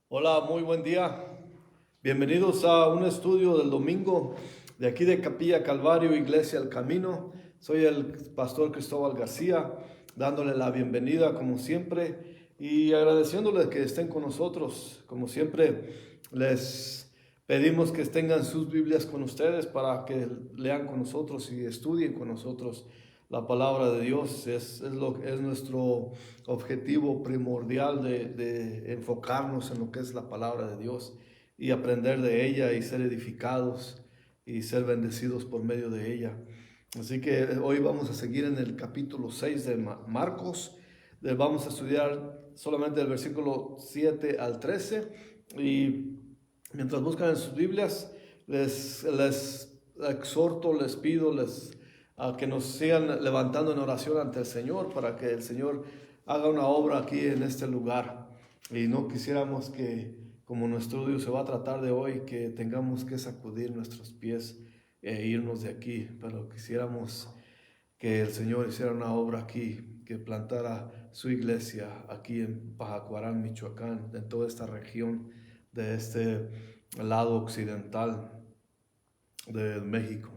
Hola, muy buen día. Bienvenidos a un estudio del domingo de aquí de Capilla Calvario, Iglesia El Camino. Soy el pastor Cristóbal García, dándole la bienvenida como siempre y agradeciéndoles que estén con nosotros. Como siempre, les pedimos que tengan sus Biblias con ustedes para que lean con nosotros y estudien con nosotros la palabra de Dios. Es nuestro objetivo primordial de enfocarnos en lo que es la palabra de Dios y aprender de ella y ser edificados y ser bendecidos por medio de ella. Así que hoy vamos a seguir en el capítulo 6 de Marcos. Vamos a estudiar solamente el versículo 7 al 13 y mientras buscan en sus Biblias, les exhorto, les pido, a que nos sigan levantando en oración ante el Señor para que el Señor haga una obra aquí en este lugar. Y no quisiéramos que, como nuestro estudio se va a tratar de hoy, que tengamos que sacudir nuestros pies e irnos de aquí, pero quisiéramos que el Señor hiciera una obra aquí, que plantara su iglesia aquí en Pajacuarán, Michoacán, en toda esta región de este lado occidental de México.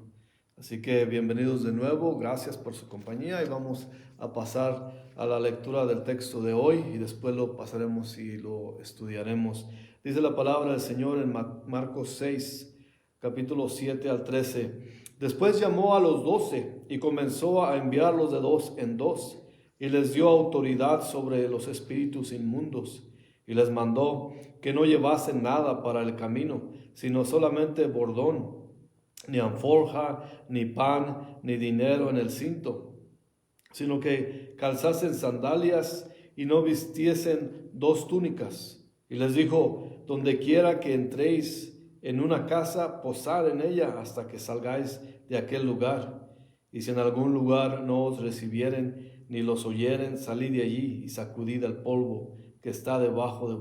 Así que bienvenidos de nuevo, gracias por su compañía y vamos a pasar a la lectura del texto de hoy y después lo pasaremos y lo estudiaremos. Dice la palabra del Señor en Marcos 6, capítulo 7 al 13. Después llamó a los 12 y comenzó a enviarlos de dos en dos y les dio autoridad sobre los espíritus inmundos y les mandó que no llevasen nada para el camino, sino solamente bordón, ni alforja, ni pan, ni dinero en el cinto, sino que calzasen sandalias y no vistiesen dos túnicas. Y les dijo, donde quiera que entréis en una casa, posad en ella hasta que salgáis de aquel lugar. Y si en algún lugar no os recibieren, ni los oyeren, salid de allí y sacudid el polvo que está debajo de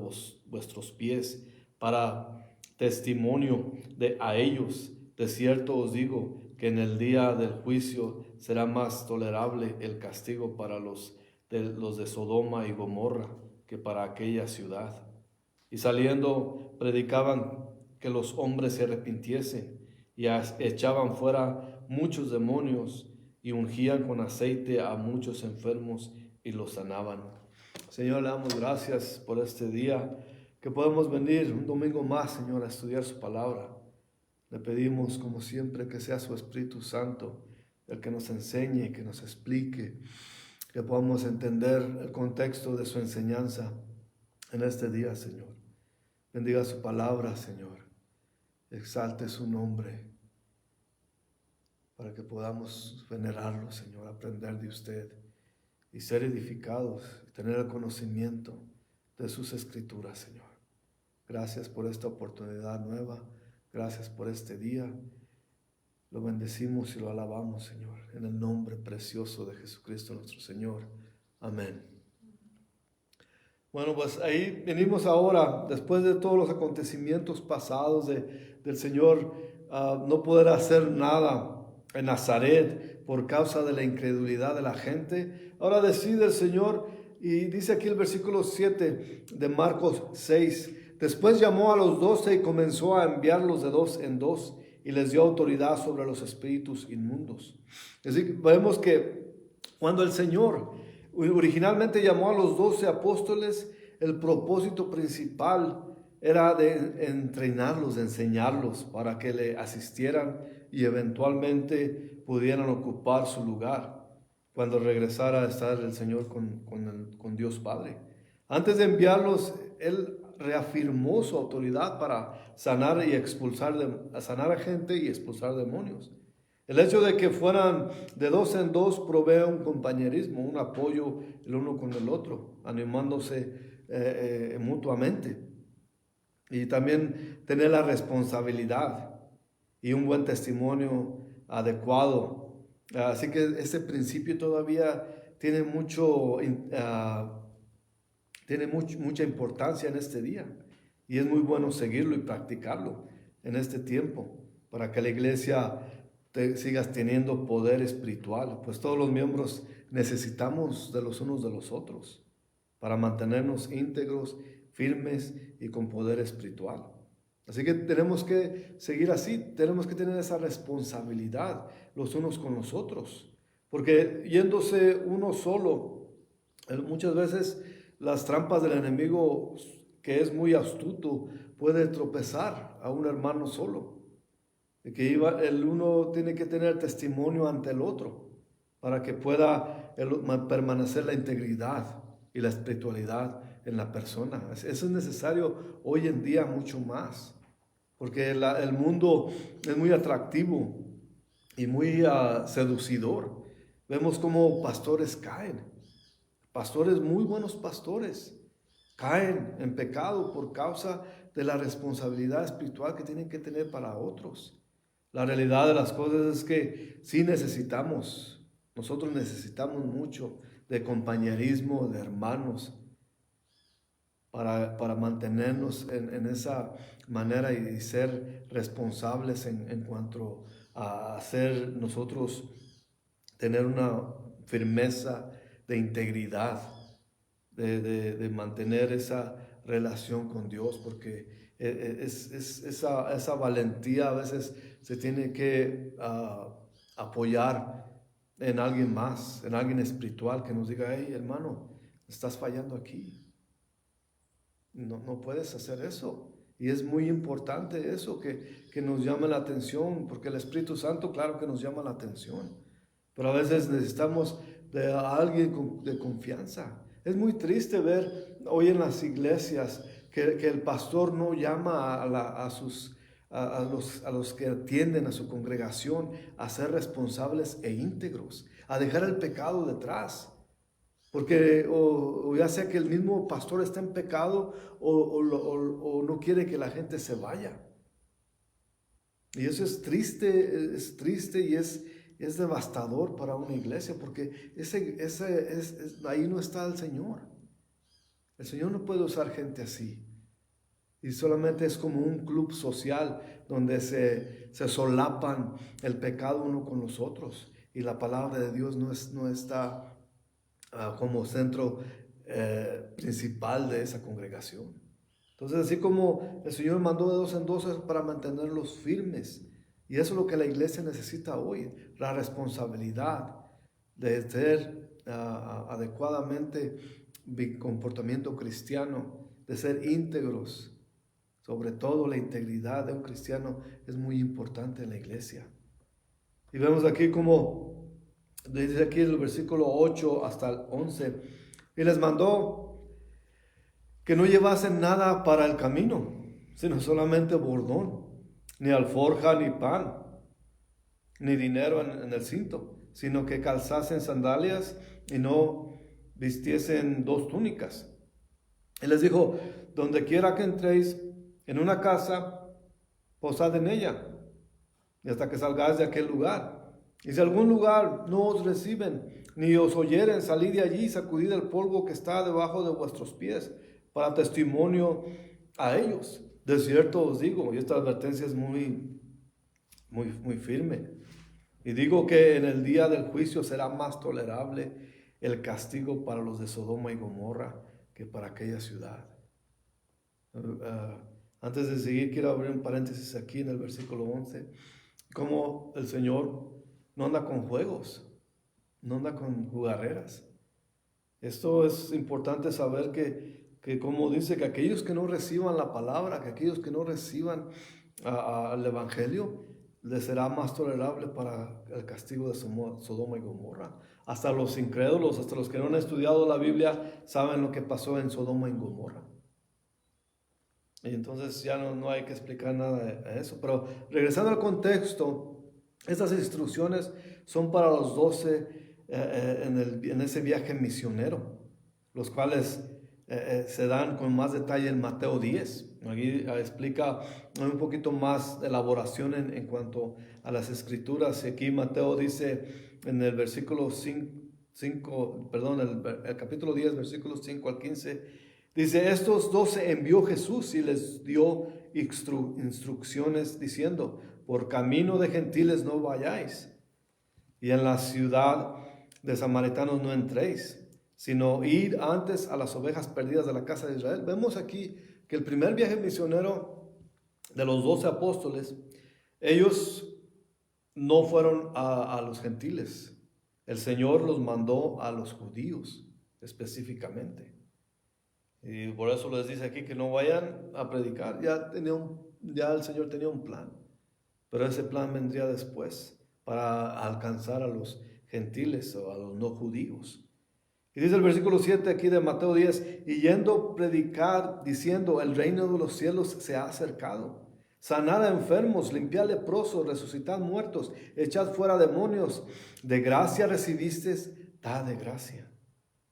vuestros pies, para testimonio a ellos. De cierto os digo que en el día del juicio será más tolerable el castigo para los de Sodoma y Gomorra que para aquella ciudad. Y saliendo predicaban que los hombres se arrepintiesen y echaban fuera muchos demonios y ungían con aceite a muchos enfermos y los sanaban. Señor, le damos gracias por este día que podemos venir un domingo más, Señor, a estudiar su palabra. Le pedimos, como siempre, que sea su Espíritu Santo el que nos enseñe, que nos explique, que podamos entender el contexto de su enseñanza en este día, Señor. Bendiga su palabra, Señor. Exalte su nombre para que podamos venerarlo, Señor, aprender de usted y ser edificados y tener el conocimiento de sus escrituras, Señor. Gracias por esta oportunidad nueva. Gracias por este día. Lo bendecimos y lo alabamos, Señor, en el nombre precioso de Jesucristo nuestro Señor. Amén. Bueno, pues ahí venimos ahora, después de todos los acontecimientos pasados del Señor, no poder hacer nada en Nazaret por causa de la incredulidad de la gente. Ahora decide el Señor, y dice aquí el versículo 7 de Marcos 6, después llamó a los 12 y comenzó a enviarlos de dos en dos y les dio autoridad sobre los espíritus inmundos. Es decir, vemos que cuando el Señor originalmente llamó a los 12 apóstoles, el propósito principal era de entrenarlos, de enseñarlos para que le asistieran y eventualmente pudieran ocupar su lugar cuando regresara a estar el Señor con Dios Padre. Antes de enviarlos, Él reafirmó su autoridad para sanar sanar a gente y expulsar demonios. El hecho de que fueran de dos en dos provee un compañerismo, un apoyo el uno con el otro, animándose mutuamente. Y también tener la responsabilidad y un buen testimonio adecuado. Así que ese principio todavía tiene mucha importancia en este día. Y es muy bueno seguirlo y practicarlo en este tiempo para que la iglesia sigas teniendo poder espiritual, pues todos los miembros necesitamos de los unos de los otros. para mantenernos íntegros, firmes y con poder espiritual. Así que tenemos que seguir así, tenemos que tener esa responsabilidad los unos con los otros, porque yéndose uno solo, muchas veces las trampas del enemigo, que es muy astuto, puede tropezar a un hermano solo. Que el uno tiene que tener testimonio ante el otro para que pueda permanecer la integridad y la espiritualidad en la persona. Eso es necesario hoy en día mucho más, porque el mundo es muy atractivo y muy seducidor. Vemos como pastores caen, pastores, muy buenos pastores, caen en pecado por causa de la responsabilidad espiritual que tienen que tener para otros. La realidad de las cosas es que sí nosotros necesitamos mucho de compañerismo, de hermanos, para mantenernos en esa manera y ser responsables en cuanto a hacer nosotros tener una firmeza de integridad, de mantener esa relación con Dios, porque esa valentía a veces se tiene que apoyar en alguien más, en alguien espiritual que nos diga: hey, hermano, estás fallando aquí. No puedes hacer eso. Y es muy importante eso, que nos llame la atención, porque el Espíritu Santo, claro que nos llama la atención, pero a veces necesitamos de alguien de confianza. Es muy triste ver hoy en las iglesias que el pastor no llama a los que atienden a su congregación a ser responsables e íntegros, a dejar el pecado detrás. Porque o ya sea que el mismo pastor está en pecado o no quiere que la gente se vaya. Y eso es triste y es devastador para una iglesia, porque ahí no está el Señor. El Señor no puede usar gente así. Y solamente es como un club social donde se solapan el pecado uno con los otros. Y la palabra de Dios no está como centro principal de esa congregación. Entonces, así como el Señor mandó de dos en dos para mantenerlos firmes, y eso es lo que la iglesia necesita hoy, la responsabilidad de tener adecuadamente comportamiento cristiano, de ser íntegros. Sobre todo la integridad de un cristiano es muy importante en la iglesia. Y vemos aquí como dice aquí el versículo 8 hasta el 11, y les mandó que no llevasen nada para el camino, sino solamente bordón, ni alforja, ni pan, ni dinero en el cinto, sino que calzasen sandalias y no vistiesen dos túnicas. Y les dijo: donde quiera que entréis en una casa, posad en ella, y hasta que salgáis de aquel lugar. Y si algún lugar no os reciben, ni os oyeren, salid de allí y sacudid el polvo que está debajo de vuestros pies, para testimonio a ellos. De cierto os digo, y esta advertencia es muy firme, y digo que en el día del juicio será más tolerable el castigo para los de Sodoma y Gomorra que para aquella ciudad. Antes de seguir, quiero abrir un paréntesis aquí en el versículo 11, como el Señor no anda con juegos, no anda con jugarreras. Esto es importante saber que como dice, que aquellos que no reciban la palabra, que aquellos que no reciban al Evangelio, les será más tolerable para el castigo de Sodoma y Gomorra. Hasta los incrédulos, hasta los que no han estudiado la Biblia, saben lo que pasó en Sodoma y Gomorra. Y entonces ya no hay que explicar nada de eso. Pero regresando al contexto, estas instrucciones son para los 12 en ese viaje misionero, los cuales se dan con más detalle en Mateo 10. Aquí explica un poquito más de elaboración en cuanto a las escrituras. Y aquí Mateo dice en el versículo 5, el capítulo 10, versículos 5 al 15, dice: estos 12 envió Jesús y les dio instrucciones diciendo: por camino de gentiles no vayáis, y en la ciudad de samaritanos no entréis, sino ir antes a las ovejas perdidas de la casa de Israel. Vemos aquí que el primer viaje misionero de los 12 apóstoles, ellos no fueron a los gentiles. El Señor los mandó a los judíos específicamente. Y por eso les dice aquí que no vayan a predicar. Ya el Señor tenía un plan, pero ese plan vendría después para alcanzar a los gentiles o a los no judíos. Y dice el versículo 7 aquí de Mateo 10, y yendo a predicar, diciendo, el reino de los cielos se ha acercado. Sanad a enfermos, limpiad leprosos, resucitad muertos, echad fuera demonios. De gracia recibisteis, dad de gracia.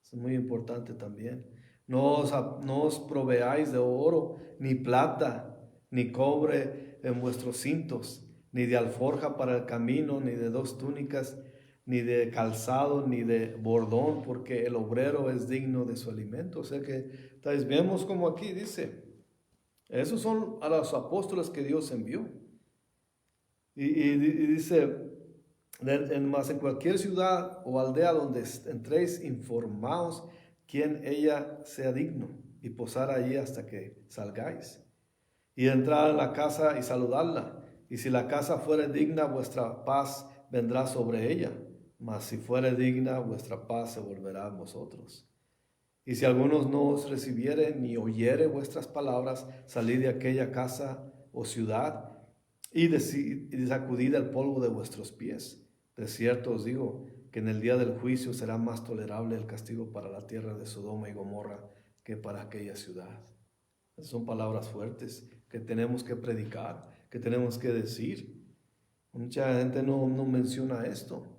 Es muy importante también. No os proveáis de oro, ni plata, ni cobre en vuestros cintos, ni de alforja para el camino, ni de 2 túnicas, ni de calzado, ni de bordón, porque el obrero es digno de su alimento. O sea que vemos como aquí dice, esos son a los apóstoles que Dios envió. Y dice, más en cualquier ciudad o aldea donde entréis, informaos quién ella sea digno, y posar allí hasta que salgáis. Y entrar en la casa y saludarla. Y si la casa fuere digna, vuestra paz vendrá sobre ella. Mas si fuere digna, vuestra paz se volverá a vosotros. Y si algunos no os recibiere ni oyere vuestras palabras, salid de aquella casa o ciudad y sacudid el polvo de vuestros pies. De cierto os digo que en el día del juicio será más tolerable el castigo para la tierra de Sodoma y Gomorra que para aquella ciudad. Esas son palabras fuertes que tenemos que predicar, que tenemos que decir. Mucha gente no menciona esto.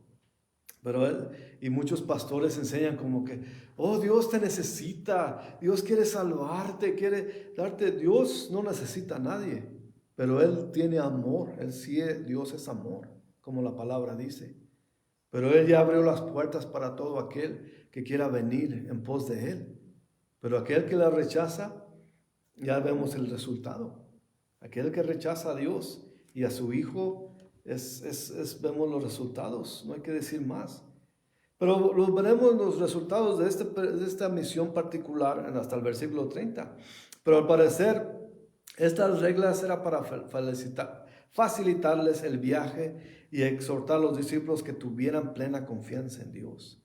Y muchos pastores enseñan como que, oh, Dios te necesita, Dios quiere salvarte, quiere darte. Dios no necesita a nadie, pero Él tiene amor. Dios es amor, como la palabra dice. Pero Él ya abrió las puertas para todo aquel que quiera venir en pos de Él. Pero aquel que la rechaza, ya vemos el resultado. Aquel que rechaza a Dios y a su Hijo, vemos los resultados, no hay que decir más. Pero veremos los resultados de esta misión particular hasta el versículo 30. Pero al parecer, estas reglas eran para facilitarles el viaje y exhortar a los discípulos que tuvieran plena confianza en Dios.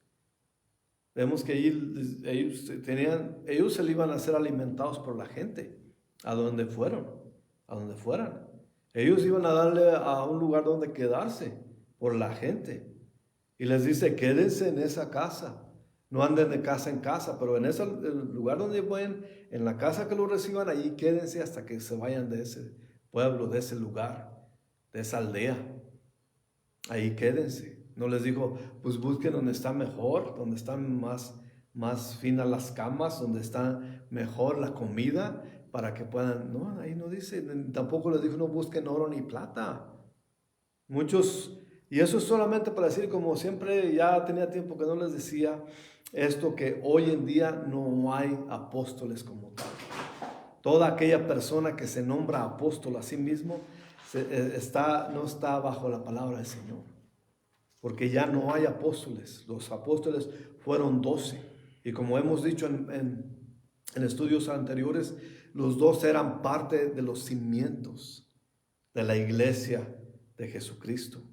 Vemos que ellos se le iban a ser alimentados por la gente, a donde fueran. Ellos iban a darle a un lugar donde quedarse por la gente. Y les dice, quédense en esa casa. No anden de casa en casa, pero en ese lugar donde vayan, en la casa que los reciban, allí quédense hasta que se vayan de ese pueblo, de ese lugar, de esa aldea. Ahí quédense. No les dijo, pues busquen donde está mejor, donde están más finas las camas, donde está mejor la comida, para que puedan. No, ahí no dice. Tampoco les dijo, no busquen oro ni plata. Y eso es solamente para decir, como siempre, ya tenía tiempo que no les decía esto, que hoy en día no hay apóstoles como tal. Toda aquella persona que se nombra apóstol a sí mismo no está bajo la palabra del Señor. Porque ya no hay apóstoles. Los apóstoles fueron 12. Y como hemos dicho en estudios anteriores, los 12 eran parte de los cimientos de la iglesia de Jesucristo.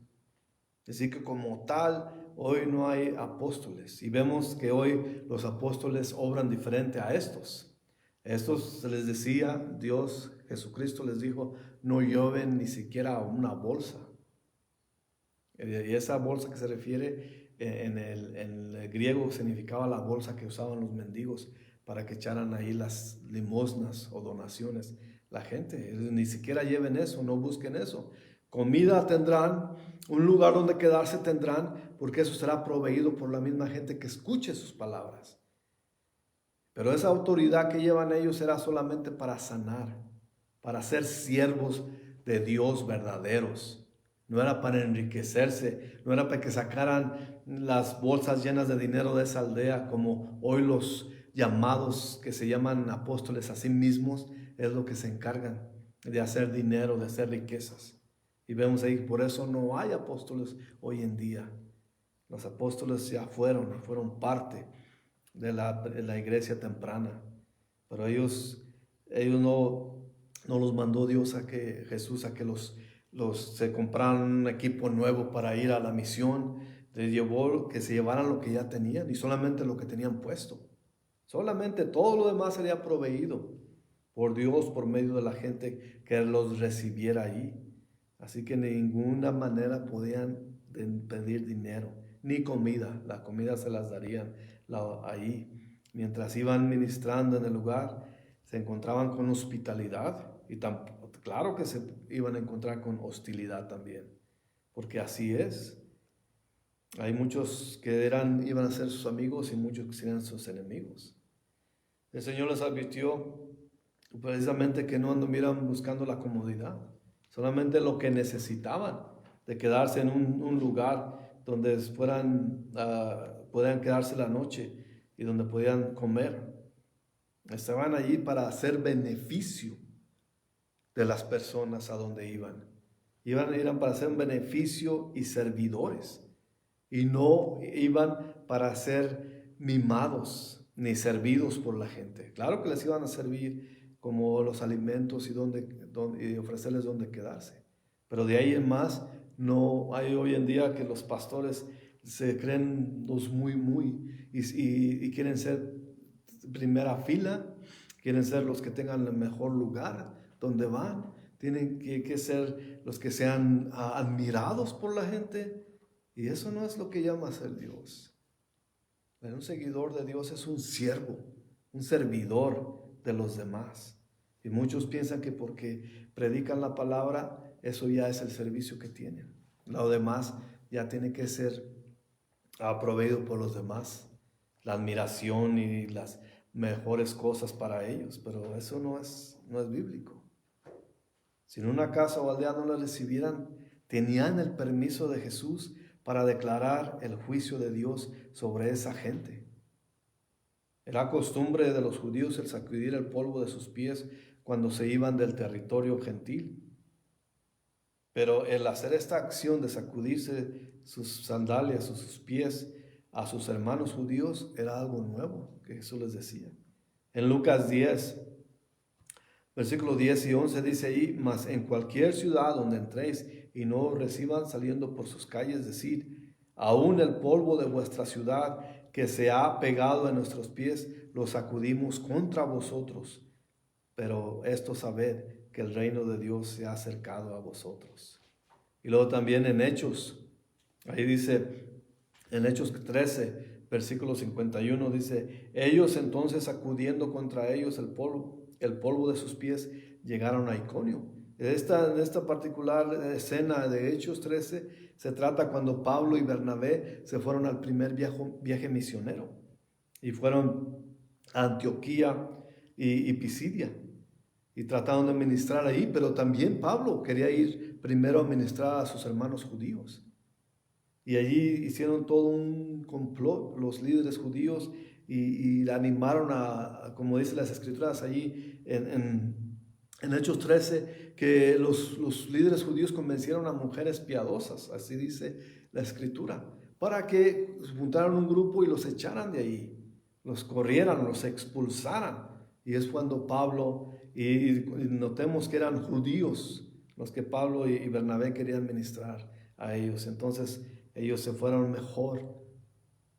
Así que como tal, hoy no hay apóstoles. Y vemos que hoy los apóstoles obran diferente a estos. Estos se les decía, Dios, Jesucristo les dijo, no lleven ni siquiera una bolsa. Y esa bolsa que se refiere en el griego significaba la bolsa que usaban los mendigos para que echaran ahí las limosnas o donaciones. La gente, ni siquiera lleven eso, no busquen eso. Comida tendrán, un lugar donde quedarse tendrán, porque eso será proveído por la misma gente que escuche sus palabras. Pero esa autoridad que llevan ellos será solamente para sanar, para ser siervos de Dios verdaderos. No era para enriquecerse, no era para que sacaran las bolsas llenas de dinero de esa aldea, como hoy los llamados que se llaman apóstoles a sí mismos, es lo que se encargan de hacer dinero, de hacer riquezas. Y vemos ahí, por eso no hay apóstoles hoy en día. Los apóstoles ya fueron parte de la iglesia temprana. Pero ellos no los mandó Dios Jesús a que se compraran un equipo nuevo para ir a la misión. Les llevó que se llevaran lo que ya tenían y solamente lo que tenían puesto. Solamente todo lo demás sería proveído por Dios por medio de la gente que los recibiera ahí. Así que de ninguna manera podían pedir dinero ni comida. La comida se las darían ahí. Mientras iban ministrando en el lugar, se encontraban con hospitalidad y claro que se iban a encontrar con hostilidad también, porque así es. Hay muchos que iban a ser sus amigos y muchos que serían sus enemigos. El Señor les advirtió precisamente que no anduvieran buscando la comodidad, solamente lo que necesitaban, de quedarse en un lugar donde puedan quedarse la noche y donde podían comer. Estaban allí para hacer beneficio de las personas a donde iban. Iban para hacer un beneficio y servidores. Y no iban para ser mimados ni servidos por la gente. Claro que les iban a servir como los alimentos y ofrecerles donde quedarse. Pero de ahí en más, no hay hoy en día que los pastores se creen los y quieren ser primera fila, quieren ser los que tengan el mejor lugar donde van. Tienen que ser los que sean admirados por la gente. Y eso no es lo que llama a ser Dios. Un seguidor de Dios es un siervo, un servidor de los demás. Y muchos piensan que porque predican la palabra, eso ya es el servicio que tienen. Lo demás ya tiene que ser proveído por los demás. La admiración y las mejores cosas para ellos. Pero eso no es bíblico. Si en una casa o aldea no la recibieran, tenían el permiso de Jesús para declarar el juicio de Dios sobre esa gente. Era costumbre de los judíos el sacudir el polvo de sus pies cuando se iban del territorio gentil. Pero el hacer esta acción de sacudirse sus sandalias o sus pies a sus hermanos judíos era algo nuevo que Jesús les decía. En Lucas 10, versículos 10 y 11 dice ahí: mas en cualquier ciudad donde entréis y no os reciban saliendo por sus calles, decid: aún el polvo de vuestra ciudad que se ha pegado en nuestros pies, lo sacudimos contra vosotros. Pero esto sabed, que el reino de Dios se ha acercado a vosotros. Y luego también en Hechos, ahí dice, en Hechos 13, versículo 51, dice: ellos entonces, sacudiendo contra ellos el polvo de sus pies, llegaron a Iconio. En esta particular escena de Hechos 13 se trata cuando Pablo y Bernabé se fueron al primer viaje misionero y fueron a Antioquía y Pisidia y trataron de ministrar ahí, pero también Pablo quería ir primero a ministrar a sus hermanos judíos. Y allí hicieron todo un complot los líderes judíos y animaron como dice las escrituras allí en Hechos 13, que los líderes judíos convencieron a mujeres piadosas, así dice la escritura, para que juntaran un grupo y los echaran de ahí, los corrieran, los expulsaran. Y es cuando Pablo, y notemos que eran judíos los que Pablo y Bernabé querían ministrar a ellos. Entonces ellos se fueron mejor.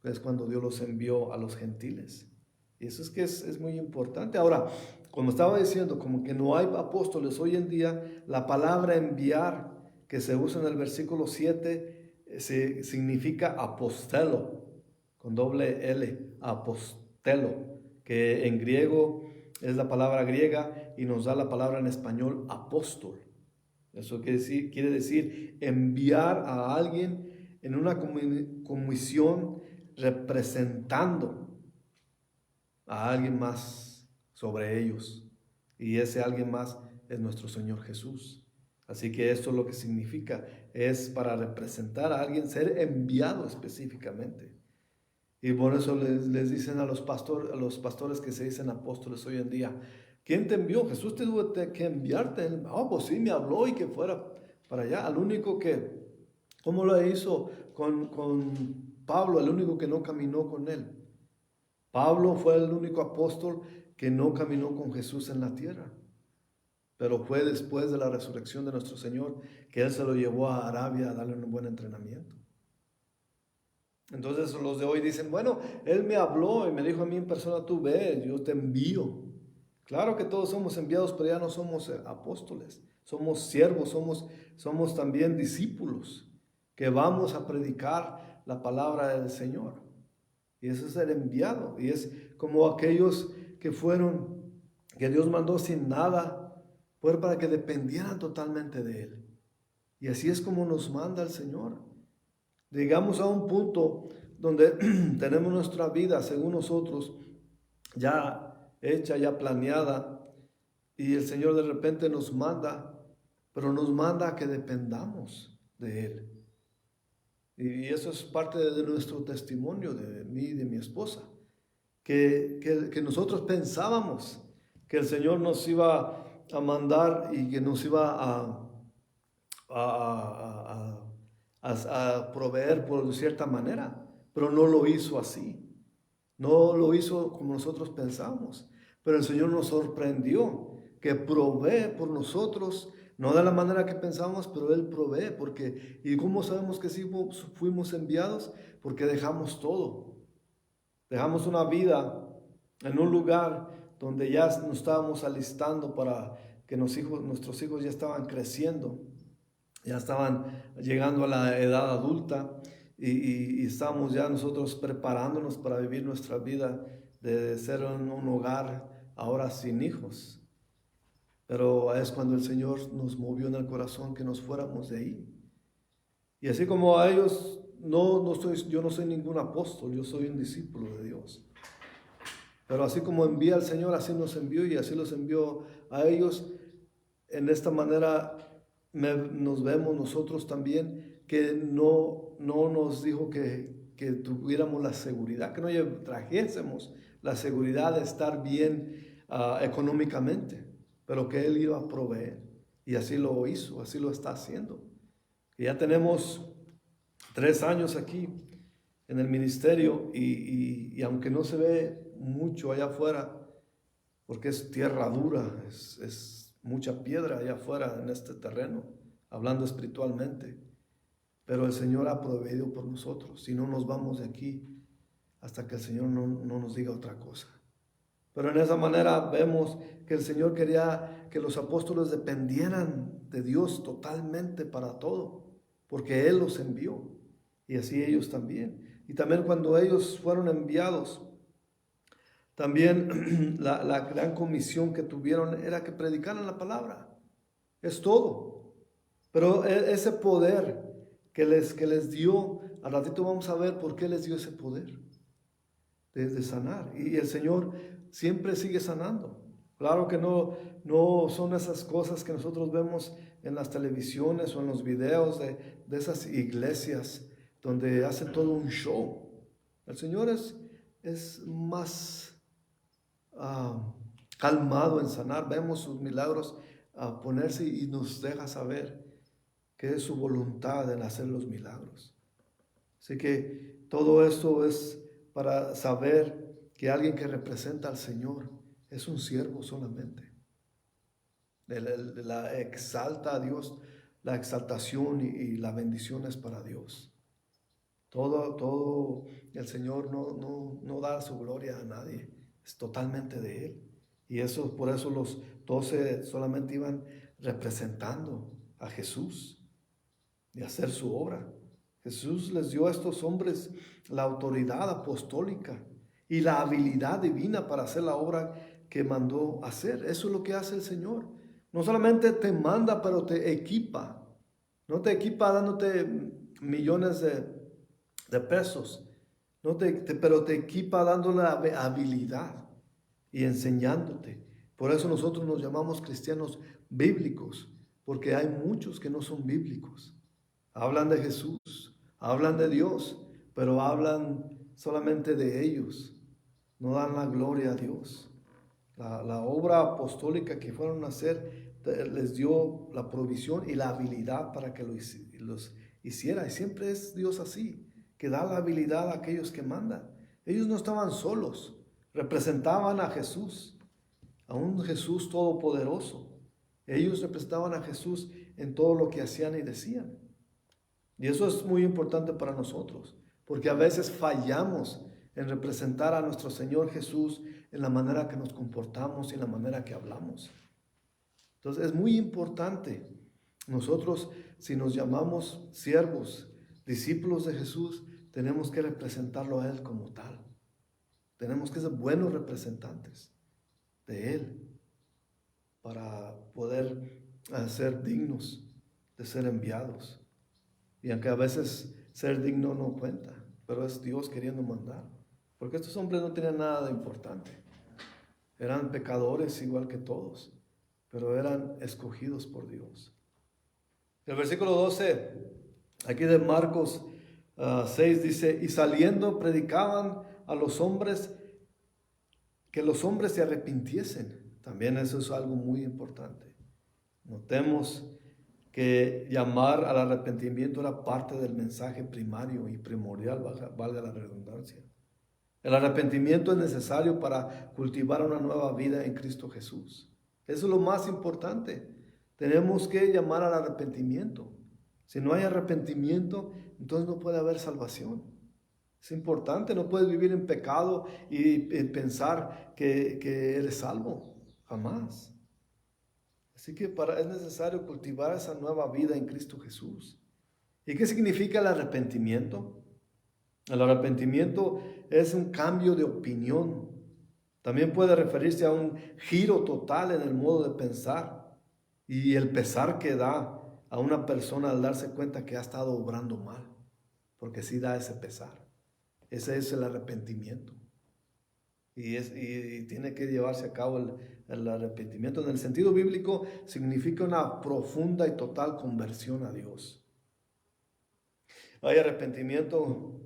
Es cuando Dios los envió a los gentiles. Y eso es que es muy importante. Ahora, como estaba diciendo, como que no hay apóstoles hoy en día, la palabra enviar que se usa en el versículo 7 significa apostelo, con doble L, apostelo, que en griego es la palabra griega y nos da la palabra en español apóstol. Eso quiere decir enviar a alguien en una comisión representando a alguien más sobre ellos. Y ese alguien más es nuestro Señor Jesús. Así que esto lo que significa es para representar a alguien, ser enviado específicamente. Y por eso les dicen a los pastores que se dicen apóstoles hoy en día: ¿quién te envió? Jesús te tuvo que enviarte. Pues sí, me habló y que fuera para allá. Al único que, ¿cómo lo hizo con Pablo? El único que no caminó con él Pablo fue el único apóstol que no caminó con Jesús en la tierra, pero fue después de la resurrección de nuestro Señor que Él se lo llevó a Arabia a darle un buen entrenamiento. Entonces los de hoy dicen, bueno, Él me habló y me dijo a mí en persona, tú ve, yo te envío. Claro que todos somos enviados, pero ya no somos apóstoles, somos siervos, somos también discípulos que vamos a predicar la palabra del Señor. Y eso es ser enviado. Y es como aquellos que que Dios mandó sin nada, fue para que dependieran totalmente de Él. Y así es como nos manda el Señor. Llegamos a un punto donde tenemos nuestra vida según nosotros ya hecha, ya planeada, y el Señor de repente nos manda, pero nos manda a que dependamos de Él. Y eso es parte de nuestro testimonio, de mí y de mi esposa, que nosotros pensábamos que el Señor nos iba a mandar y que nos iba a proveer por cierta manera, pero no lo hizo así. No lo hizo como nosotros pensamos, pero el Señor nos sorprendió que provee por nosotros, no de la manera que pensamos, pero Él provee, porque, ¿y cómo sabemos que sí fuimos enviados? Porque dejamos todo. Dejamos una vida en un lugar donde ya nos estábamos alistando para que nuestros hijos ya estaban creciendo, ya estaban llegando a la edad adulta y estábamos ya nosotros preparándonos para vivir nuestra vida de ser en un hogar ahora sin hijos. Pero es cuando el Señor nos movió en el corazón que nos fuéramos de ahí. Y así como a ellos, yo no soy ningún apóstol, yo soy un discípulo de Dios. Pero así como envía al Señor, así nos envió y así los envió a ellos. En esta manera nos vemos nosotros también, que no nos dijo que tuviéramos la seguridad, que no trajésemos la seguridad de estar bien económicamente, pero que Él iba a proveer. Y así lo hizo, así lo está haciendo. Y ya tenemos 3 años aquí en el ministerio y aunque no se ve mucho allá afuera, porque es tierra dura, es mucha piedra allá afuera en este terreno, hablando espiritualmente, pero el Señor ha proveído por nosotros, si no nos vamos de aquí hasta que el Señor no nos diga otra cosa. Pero en esa manera vemos que el Señor quería que los apóstoles dependieran de Dios totalmente para todo, porque Él los envió, y así ellos también. Y también cuando ellos fueron enviados, también la gran comisión que tuvieron era que predicaran la palabra. Es todo. Pero ese poder que les dio, al ratito vamos a ver por qué les dio ese poder de sanar. Y el Señor siempre sigue sanando. Claro que no son esas cosas que nosotros vemos en las televisiones o en los videos de esas iglesias donde hacen todo un show. El Señor es más calmado en sanar. Vemos sus milagros ponerse y nos deja saber que es su voluntad en hacer los milagros. Así que todo esto es para saber que alguien que representa al Señor es un siervo solamente. La exalta a Dios, la exaltación y la bendición es para Dios. Todo el Señor no da su gloria a nadie, es totalmente de Él. Y por eso los 12 solamente iban representando a Jesús y hacer su obra. Jesús les dio a estos hombres la autoridad apostólica y la habilidad divina para hacer la obra que mandó hacer. Eso es lo que hace el Señor. No solamente te manda, pero te equipa. No te equipa dándote millones de pesos, pero te equipa dándole habilidad y enseñándote. Por eso nosotros nos llamamos cristianos bíblicos, porque hay muchos que no son bíblicos. Hablan de Jesús, hablan de Dios, pero hablan solamente de ellos. No dan la gloria a Dios. La obra apostólica que fueron a hacer les dio la provisión y la habilidad para que los hiciera. Y siempre es Dios así, que da la habilidad a aquellos que mandan. Ellos no estaban solos. representaban a Jesús, a un Jesús todopoderoso. Ellos representaban a Jesús en todo lo que hacían y decían. Y eso es muy importante para nosotros, porque a veces fallamos en representar a nuestro Señor Jesús en la manera que nos comportamos y en la manera que hablamos. Entonces es muy importante. Nosotros, si nos llamamos siervos, discípulos de Jesús, tenemos que representarlo a Él como tal. Tenemos que ser buenos representantes de Él para poder ser dignos de ser enviados. Y aunque a veces ser digno no cuenta, pero es Dios queriendo mandar. Porque estos hombres no tenían nada de importante. Eran pecadores igual que todos, pero eran escogidos por Dios. El versículo 12, aquí de Marcos 6 dice, y saliendo predicaban a los hombres que los hombres se arrepintiesen. También eso es algo muy importante. Notemos que llamar al arrepentimiento era parte del mensaje primario y primordial, valga la redundancia. El arrepentimiento es necesario para cultivar una nueva vida en Cristo Jesús. Eso es lo más importante. Tenemos que llamar al arrepentimiento. Si no hay arrepentimiento, entonces no puede haber salvación. Es importante, no puedes vivir en pecado y pensar que eres salvo. Jamás. Así que es necesario cultivar esa nueva vida en Cristo Jesús. ¿Y qué significa el arrepentimiento? El arrepentimiento es un cambio de opinión. También puede referirse a un giro total en el modo de pensar y el pesar que da a una persona al darse cuenta que ha estado obrando mal, porque sí da ese pesar. Ese es el arrepentimiento. Y tiene que llevarse a cabo el arrepentimiento. En el sentido bíblico significa una profunda y total conversión a Dios. Hay arrepentimiento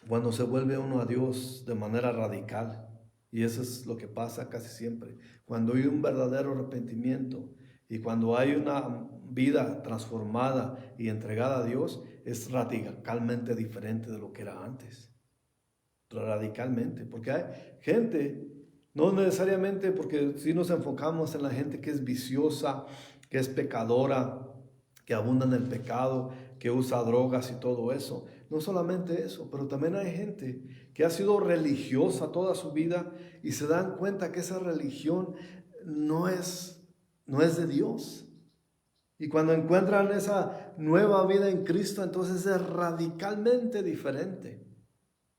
cuando se vuelve uno a Dios de manera radical. Y eso es lo que pasa casi siempre. Cuando hay un verdadero arrepentimiento y cuando hay una vida transformada y entregada a Dios, es radicalmente diferente de lo que era antes. Radicalmente, porque hay gente, no necesariamente porque si nos enfocamos en la gente que es viciosa, que es pecadora, que abunda en el pecado, que usa drogas y todo eso. No solamente eso, pero también hay gente que ha sido religiosa toda su vida y se dan cuenta que esa religión no es de Dios. Y cuando encuentran esa nueva vida en Cristo, entonces es radicalmente diferente.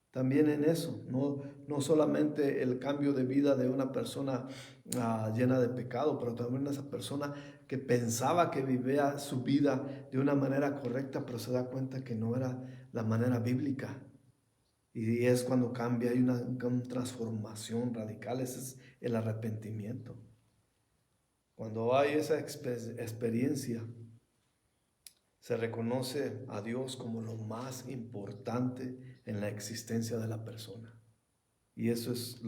También en eso, no solamente el cambio de vida de una persona llena de pecado, pero también esa persona que pensaba que vivía su vida de una manera correcta, pero se da cuenta que no era la manera bíblica. Y es cuando cambia, hay una transformación radical, ese es el arrepentimiento. Cuando hay esa experiencia, se reconoce a Dios como lo más importante en la existencia de la persona. Y eso es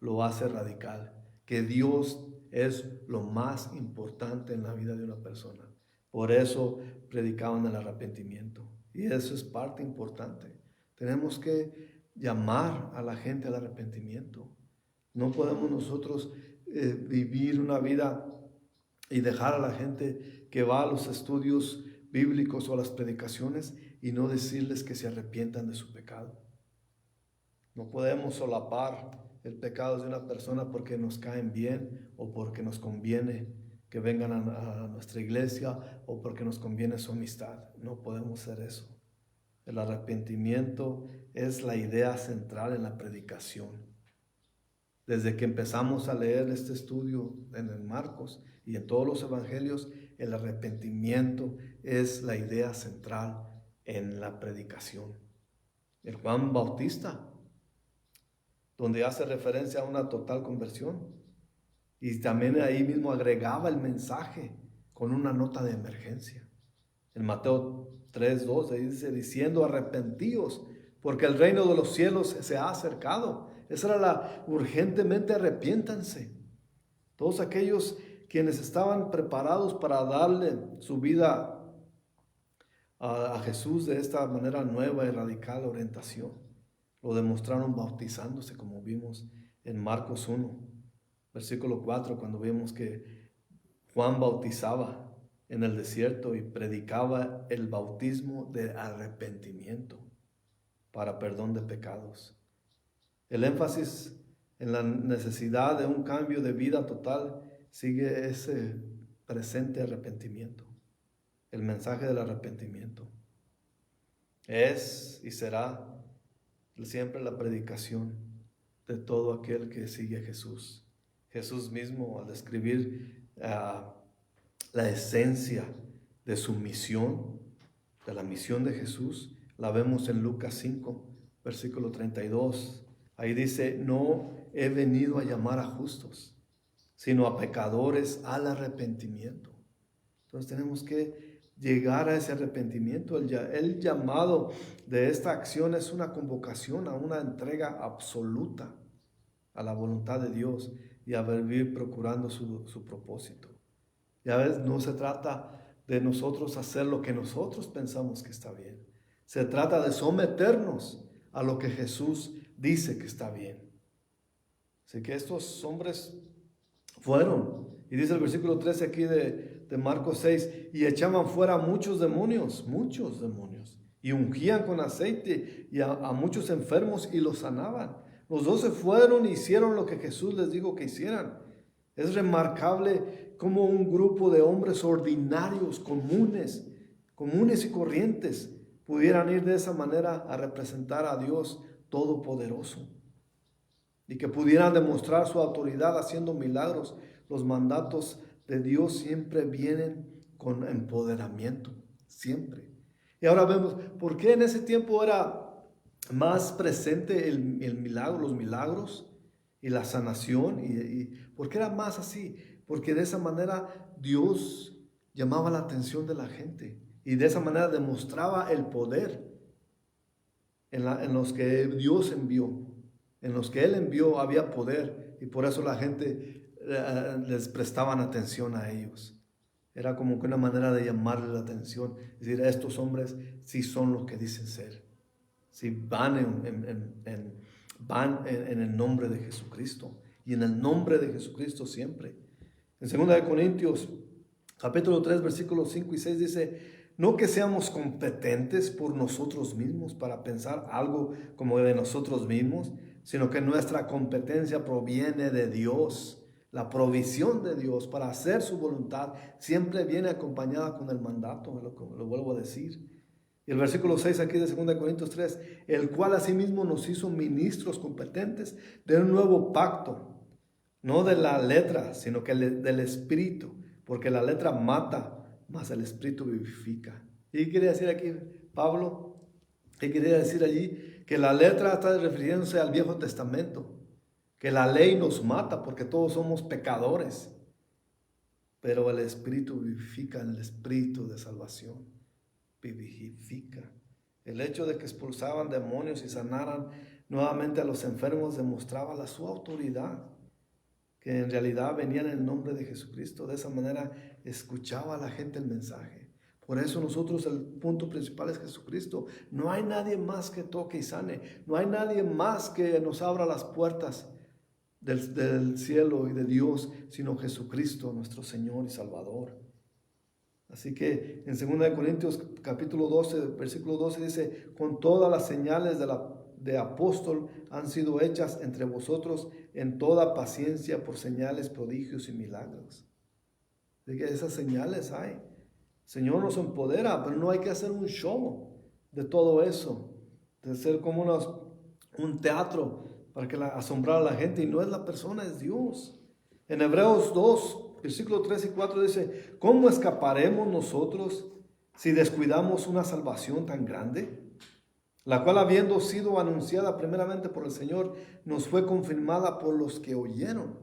lo hace radical, que Dios es lo más importante en la vida de una persona. Por eso predicaban el arrepentimiento. Y eso es parte importante. Tenemos que llamar a la gente al arrepentimiento. No podemos nosotros vivir una vida y dejar a la gente que va a los estudios bíblicos o a las predicaciones y no decirles que se arrepientan de su pecado. No podemos solapar el pecado de una persona porque nos caen bien o porque nos conviene que vengan a nuestra iglesia o porque nos conviene su amistad. No podemos hacer eso. El arrepentimiento es la idea central en la predicación. Desde que empezamos a leer este estudio en el Marcos y en todos los evangelios, el arrepentimiento es la idea central en la predicación. El Juan Bautista, donde hace referencia a una total conversión, y también ahí mismo agregaba el mensaje con una nota de emergencia. En Mateo 3:2 dice, diciendo, arrepentíos, porque el reino de los cielos se ha acercado. Esa era urgentemente arrepiéntanse. Todos aquellos quienes estaban preparados para darle su vida a Jesús de esta manera nueva y radical orientación, lo demostraron bautizándose, como vimos en Marcos 1, versículo 4, cuando vemos que Juan bautizaba en el desierto y predicaba el bautismo de arrepentimiento para perdón de pecados. El énfasis en la necesidad de un cambio de vida total sigue ese presente arrepentimiento. El mensaje del arrepentimiento es y será siempre la predicación de todo aquel que sigue a Jesús. Jesús mismo, al describir la esencia de su misión, de la misión de Jesús, la vemos en Lucas 5, versículo 32. Ahí dice: no he venido a llamar a justos, sino a pecadores al arrepentimiento. Entonces tenemos que llegar a ese arrepentimiento. El llamado de esta acción es una convocación a una entrega absoluta a la voluntad de Dios y a vivir procurando su propósito. Ya ves, no se trata de nosotros hacer lo que nosotros pensamos que está bien. Se trata de someternos a lo que Jesús dice que está bien. Así que estos hombres fueron, y dice el versículo 13 aquí de Marcos 6, y echaban fuera muchos demonios, y ungían con aceite y a muchos enfermos y los sanaban. Los 12 fueron e hicieron lo que Jesús les dijo que hicieran. Es remarcable cómo un grupo de hombres ordinarios, comunes y corrientes, pudieran ir de esa manera a representar a Dios Todopoderoso y que pudieran demostrar su autoridad haciendo milagros. Los mandatos de Dios siempre vienen con empoderamiento, siempre. Y ahora vemos por qué en ese tiempo era más presente el milagro, los milagros y la sanación, y por qué era más así, porque de esa manera Dios llamaba la atención de la gente y de esa manera demostraba el poder en los que Dios envió. En los que Él envió había poder, y por eso la gente les prestaban atención a ellos. Era como que una manera de llamarles la atención, decir: estos hombres sí son los que dicen ser, sí van en el nombre de Jesucristo, y en el nombre de Jesucristo siempre. En 2 Corintios capítulo 3 versículos 5 y 6 dice: no que seamos competentes por nosotros mismos para pensar algo como de nosotros mismos, sino que nuestra competencia proviene de Dios. La provisión de Dios para hacer su voluntad siempre viene acompañada con el mandato, lo vuelvo a decir. Y el versículo 6 aquí de 2 Corintios 3, el cual asimismo nos hizo ministros competentes de un nuevo pacto, no de la letra, sino que del Espíritu, porque la letra mata, mas el Espíritu vivifica. ¿Y qué quiere decir aquí Pablo? ¿Qué quería decir allí? Que la letra está refiriéndose al Viejo Testamento, que la ley nos mata porque todos somos pecadores, pero el Espíritu vivifica, el Espíritu de salvación vivifica. El hecho de que expulsaban demonios y sanaran nuevamente a los enfermos demostraba su autoridad, que en realidad venían en el nombre de Jesucristo. De esa manera escuchaba a la gente el mensaje. Por eso nosotros el punto principal es Jesucristo. No hay nadie más que toque y sane. No hay nadie más que nos abra las puertas del cielo y de Dios, sino Jesucristo, nuestro Señor y Salvador. Así que en 2 Corintios capítulo 12, versículo 12 dice: con todas las señales de apóstol han sido hechas entre vosotros en toda paciencia por señales, prodigios y milagros. Así que esas señales hay. El Señor nos empodera, pero no hay que hacer un show de todo eso, de ser como un teatro para que asombrar a la gente, y no es la persona, es Dios. En Hebreos 2, versículos 3 y 4 dice: ¿cómo escaparemos nosotros si descuidamos una salvación tan grande? La cual, habiendo sido anunciada primeramente por el Señor, nos fue confirmada por los que oyeron,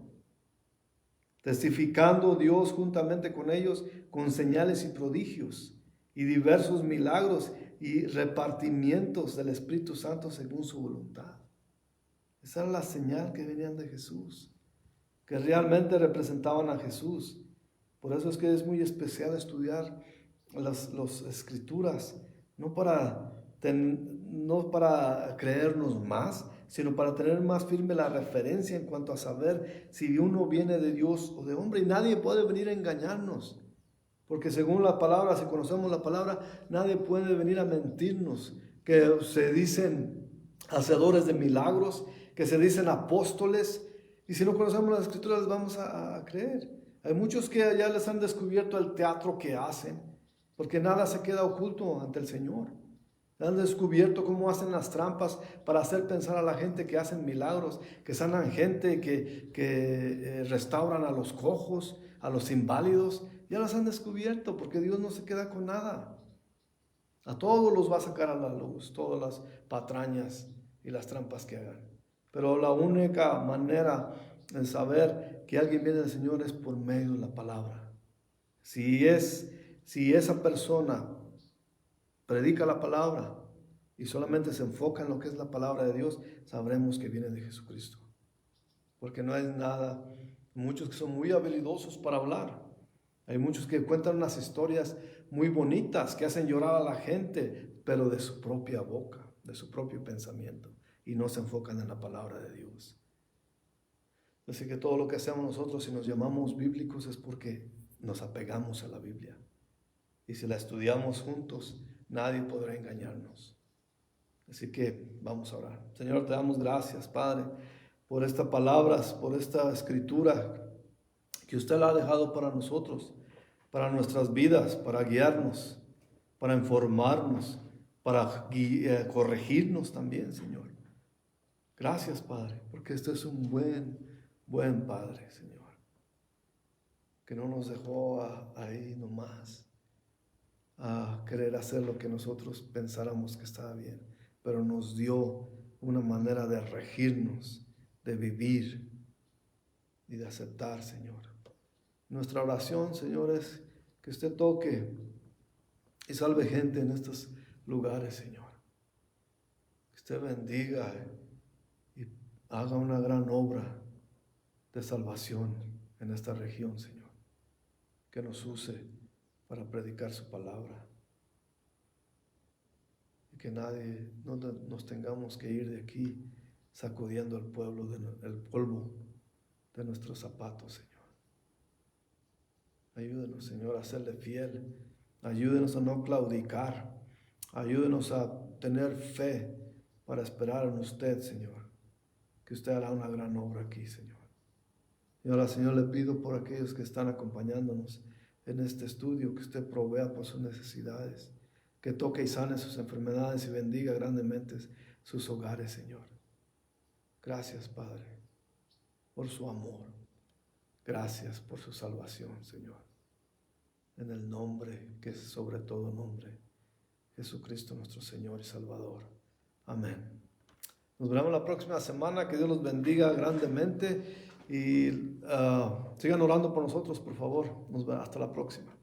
testificando Dios juntamente con ellos con señales y prodigios y diversos milagros y repartimientos del Espíritu Santo según su voluntad. Esa era la señal que venían de Jesús, que realmente representaban a Jesús. Por eso es que es muy especial estudiar las Escrituras, no para creernos más, sino para tener más firme la referencia en cuanto a saber si uno viene de Dios o de hombre. Y nadie puede venir a engañarnos, porque según la palabra, si conocemos la palabra, nadie puede venir a mentirnos, que se dicen hacedores de milagros, que se dicen apóstoles, y si no conocemos las escrituras les vamos a creer. Hay muchos que ya les han descubierto el teatro que hacen, porque nada se queda oculto ante el Señor. Han descubierto cómo hacen las trampas para hacer pensar a la gente que hacen milagros, que sanan gente, que restauran a los cojos, a los inválidos. Ya las han descubierto, porque Dios no se queda con nada. A todos los va a sacar a la luz, todas las patrañas y las trampas que hagan. Pero la única manera de saber que alguien viene del Señor es por medio de la palabra. Si esa persona predica la palabra y solamente se enfoca en lo que es la palabra de Dios, sabremos que viene de Jesucristo. Porque no hay nada, muchos que son muy habilidosos para hablar. Hay muchos que cuentan unas historias muy bonitas que hacen llorar a la gente, pero de su propia boca, de su propio pensamiento, y no se enfocan en la palabra de Dios. Así que todo lo que hacemos nosotros, si nos llamamos bíblicos, es porque nos apegamos a la Biblia. Y si la estudiamos juntos, nadie podrá engañarnos. Así que vamos a orar. Señor, te damos gracias, Padre, por estas palabras, por esta escritura que usted la ha dejado para nosotros, para nuestras vidas, para guiarnos, para informarnos, para corregirnos también, Señor. Gracias, Padre, porque este es un buen Padre, Señor, que no nos dejó ahí nomás a querer hacer lo que nosotros pensáramos que estaba bien, pero nos dio una manera de regirnos, de vivir y de aceptar, Señor. Nuestra oración, Señor, es que usted toque y salve gente en estos lugares, Señor. Que usted bendiga y haga una gran obra de salvación en esta región, Señor. Que nos use para predicar su palabra. Y que nadie, no nos tengamos que ir de aquí sacudiendo el polvo de nuestros zapatos, Señor. Ayúdenos, Señor, a serle fiel. Ayúdenos a no claudicar. Ayúdenos a tener fe para esperar en usted, Señor. Que usted hará una gran obra aquí, Señor. Y ahora, Señor, le pido por aquellos que están acompañándonos en este estudio, que usted provea por sus necesidades, que toque y sane sus enfermedades y bendiga grandemente sus hogares, Señor. Gracias, Padre, por su amor. Gracias por su salvación, Señor. En el nombre que es sobre todo nombre, Jesucristo nuestro Señor y Salvador. Amén. Nos veremos la próxima semana. Que Dios los bendiga grandemente y sigan orando por nosotros, por favor. Nos vemos hasta la próxima.